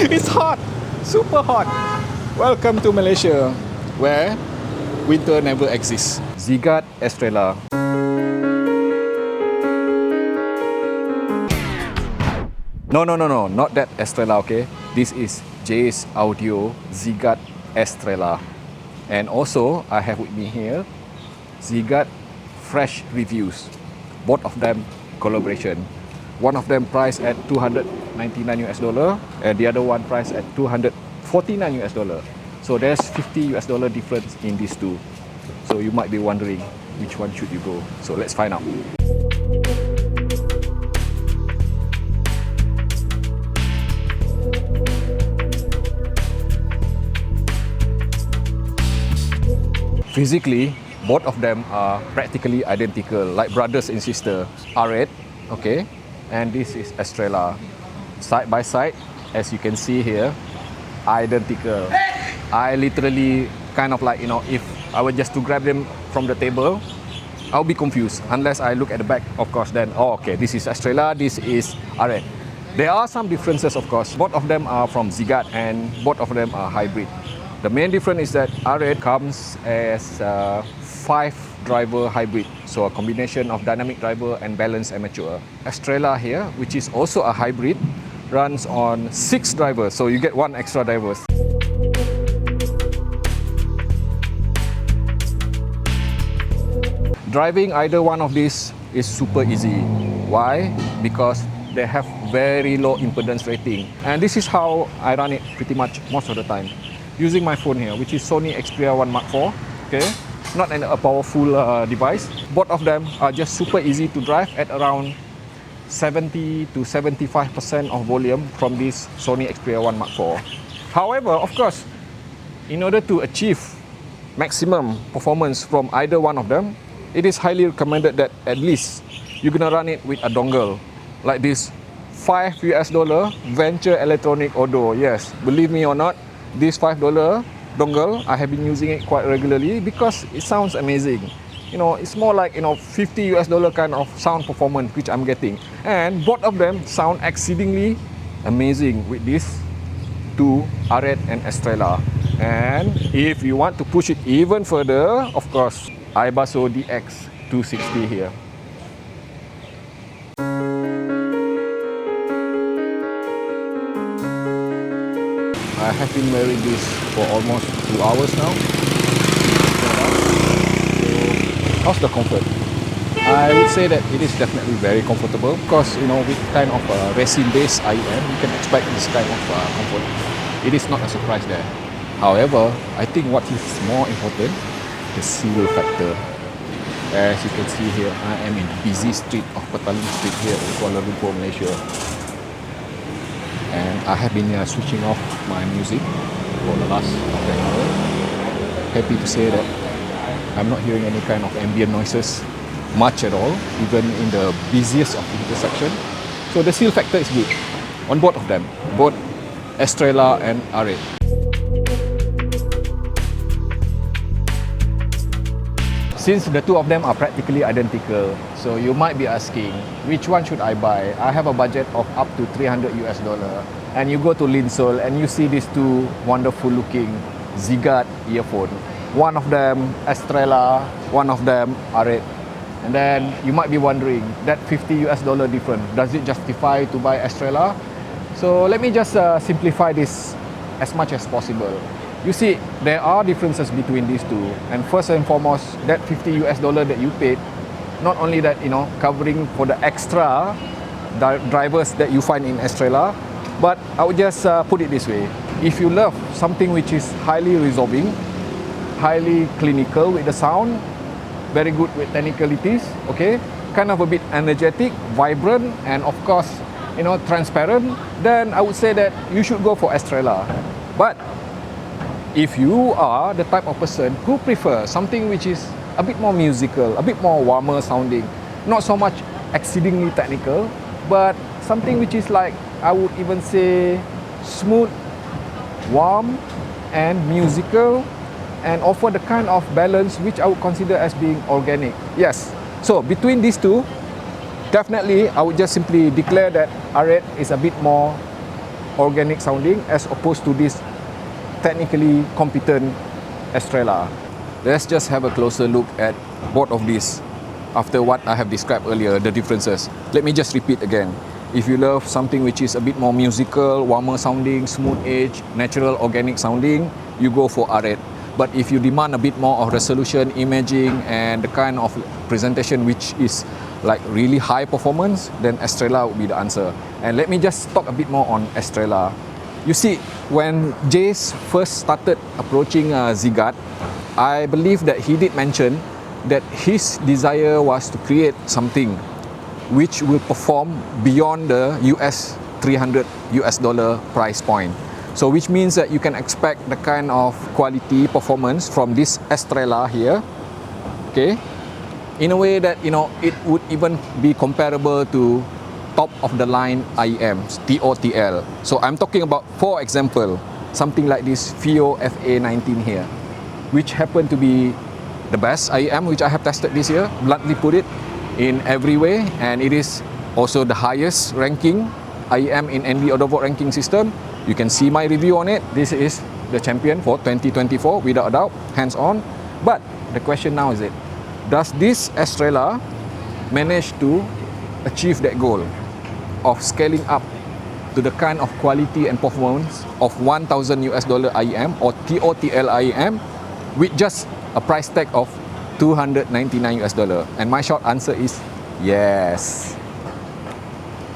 It's hot, super hot. Welcome to Malaysia, where winter never exists. Ziigaat Estrella. No, not that Estrella, okay? This is J's Audio Ziigaat Estrella. And also, I have with me here Ziigaat Fresh Reviews. Both of them collaboration. One of them priced at $299 and the other one priced at $249. So there's $50 difference in these two. So you might be wondering which one should you go. So let's find out. Physically, both of them are practically identical, like brothers and sister. Arete, okay, and this is Estrella. Side by side, as you can see here, identical. I literally kind of like, if I were just to grab them from the table, I'll be confused unless I look at the back, of course, then, oh, okay, this is Estrella, this is Arete. There are some differences, of course. Both of them are from Ziigaat and both of them are hybrid. The main difference is that Arete comes as a 5-driver hybrid, so a combination of dynamic driver and balanced amateur. Estrella here, which is also a hybrid, runs on 6 drivers, so you get 1 extra driver. Driving either one of these is super easy. Why? Because they have very low impedance rating. And this is how I run it pretty much most of the time. Using my phone here, which is Sony Xperia 1 Mark IV, okay? Not a powerful device. Both of them are just super easy to drive at around 70 to 75% of volume from this Sony Xperia 1 Mark IV. However, of course, in order to achieve maximum performance from either one of them, it is highly recommended that at least you're gonna run it with a dongle, like this $5 Venture Electronic Audio. Yes, believe me or not, this $5 dongle, I have been using it quite regularly because it sounds amazing. It's more like $50 kind of sound performance which I'm getting, and both of them sound exceedingly amazing with these two, Arete and Estrella. And if you want to push it even further, of course, iBasso DX260 here. I have been wearing this for almost 2 hours now. How's the comfort? I would say that it is definitely very comfortable because with kind of resin-based IEM, you can expect this kind of comfort. It is not a surprise there. However, I think what is more important, the seal factor. As you can see here, I am in busy street of Petaling Street here in Kuala Lumpur, Malaysia. And I have been switching off my music for the last half an hour. Happy to say that I'm not hearing any kind of ambient noises, much at all, even in the busiest of intersection. So the seal factor is good on both of them, both Estrella and Arete. Since the two of them are practically identical, so you might be asking, which one should I buy? I have a budget of up to $300 and you go to Linsol and you see these two wonderful looking Ziigaat earphone. One of them Estrella, one of them Arete. And then you might be wondering, that $50 difference, does it justify to buy Estrella? So let me just simplify this as much as possible. You see, there are differences between these two, and first and foremost, that $50 that you paid, not only that, covering for the extra drivers that you find in Estrella, but I would just put it this way: if you love something which is highly resolving, highly clinical with the sound, very good with technicalities, okay, kind of a bit energetic, vibrant, and of course, transparent, then I would say that you should go for Estrella. But if you are the type of person who prefers something which is a bit more musical, a bit more warmer sounding, not so much exceedingly technical, but something which is like, I would even say, smooth, warm, and musical, and offer the kind of balance which I would consider as being organic. Yes, so between these two, definitely I would just simply declare that Arete is a bit more organic sounding as opposed to this technically competent Estrella. Let's just have a closer look at both of these after what I have described earlier, the differences. Let me just repeat again. If you love something which is a bit more musical, warmer sounding, smooth edge, natural organic sounding, you go for Arete. But if you demand a bit more of resolution, imaging, and the kind of presentation which is like really high performance, then Estrella would be the answer. And let me just talk a bit more on Estrella. You see, when Jace first started approaching Ziigaat, I believe that he did mention that his desire was to create something which will perform beyond the $300 price point. So which means that you can expect the kind of quality performance from this Estrella here, okay, in a way that, you know, it would even be comparable to top of the line IEMs, TOTL. So I'm talking about, for example, something like this FIO FA19 here, which happened to be the best IEM which I have tested this year, bluntly put it, in every way, and it is also the highest ranking IEM in NB Audiovolt ranking system. You can see my review on it. This is the champion for 2024 without a doubt, hands on. But the question now is does this Estrella manage to achieve that goal of scaling up to the kind of quality and performance of $1,000 IEM or TOTL IEM with just a price tag of $299? And my short answer is yes.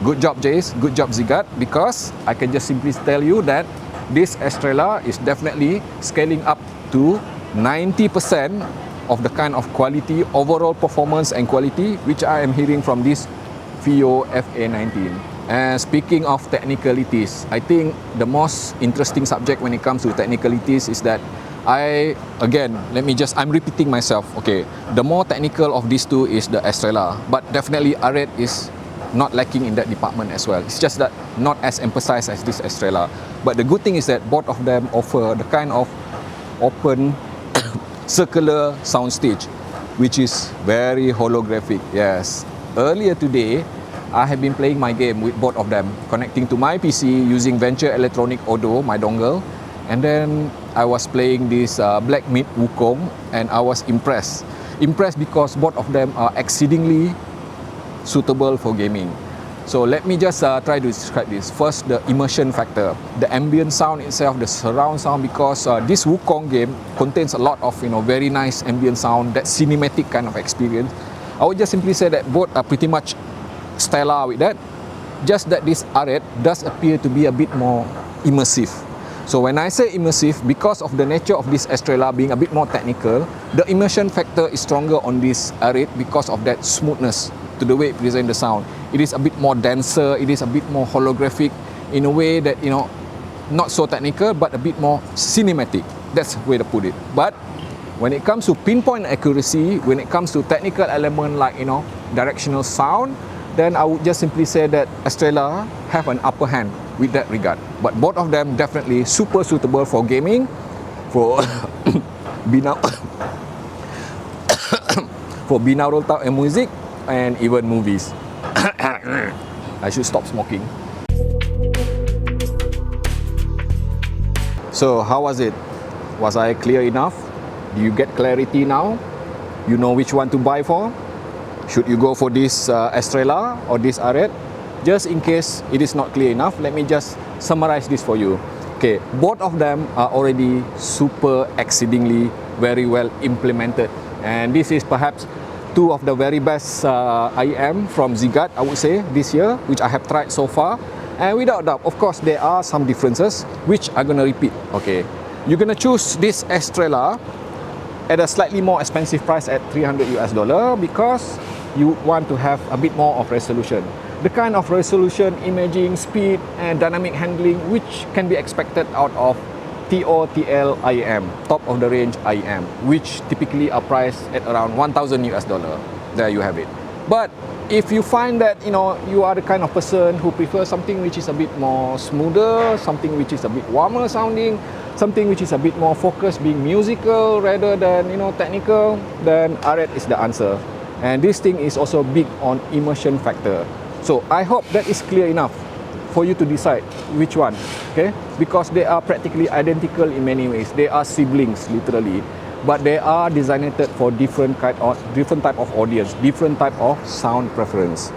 Good job, Jace. Good job, Ziigaat, because I can just simply tell you that this Estrella is definitely scaling up to 90% of the kind of quality, overall performance and quality which I am hearing from this FIO FA19. And speaking of technicalities, I think the most interesting subject when it comes to technicalities is that I'm repeating myself, okay, the more technical of these two is the Estrella, but definitely Arete is not lacking in that department as well. It's just that not as emphasized as this Estrella. But the good thing is that both of them offer the kind of open circular soundstage, which is very holographic. Yes, earlier today I have been playing my game with both of them, connecting to my PC using Venture Electronic Audio, my dongle, and then I was playing this Black Myth Wukong, and I was impressed because both of them are exceedingly suitable for gaming. So let me just try to describe this. First, the immersion factor, the ambient sound itself, the surround sound, because this Wukong game contains a lot of, you know, very nice ambient sound, that cinematic kind of experience. I would just simply say that both are pretty much stellar with that, just that this Arete does appear to be a bit more immersive. So when I say immersive, because of the nature of this Estrella being a bit more technical, the immersion factor is stronger on this Arete because of that smoothness to the way it presents the sound. It is a bit more denser, it is a bit more holographic in a way that, you know, not so technical but a bit more cinematic. That's the way to put it. But when it comes to pinpoint accuracy, when it comes to technical element like, you know, directional sound, then I would just simply say that Estrella have an upper hand with that regard. But both of them definitely super suitable for gaming, for for binaural and music, and even movies. I should stop smoking. So how was it? Was I clear enough? Do you get clarity now? You know which one to buy for? Should you go for this Estrella or this Arete? Just in case it is not clear enough, let me just summarize this for you. Okay, both of them are already super exceedingly very well implemented, and this is perhaps two of the very best IEM from Ziigaat, I would say, this year, which I have tried so far. And without doubt, of course, there are some differences which I'm gonna repeat. Okay, you're gonna choose this Estrella at a slightly more expensive price at $300 because you want to have a bit more of resolution. The kind of resolution, imaging, speed, and dynamic handling which can be expected out of TOTL IEM, top of the range IEM, which typically are priced at around $1,000. There you have it. But if you find that, you know, you are the kind of person who prefers something which is a bit more smoother, something which is a bit warmer sounding, something which is a bit more focused, being musical rather than, you know, technical, then Arete is the answer. And this thing is also big on immersion factor. So I hope that is clear enough for you to decide which one, okay? Because they are practically identical in many ways. They are siblings, literally, but they are designated for different type of audience, different type of sound preference.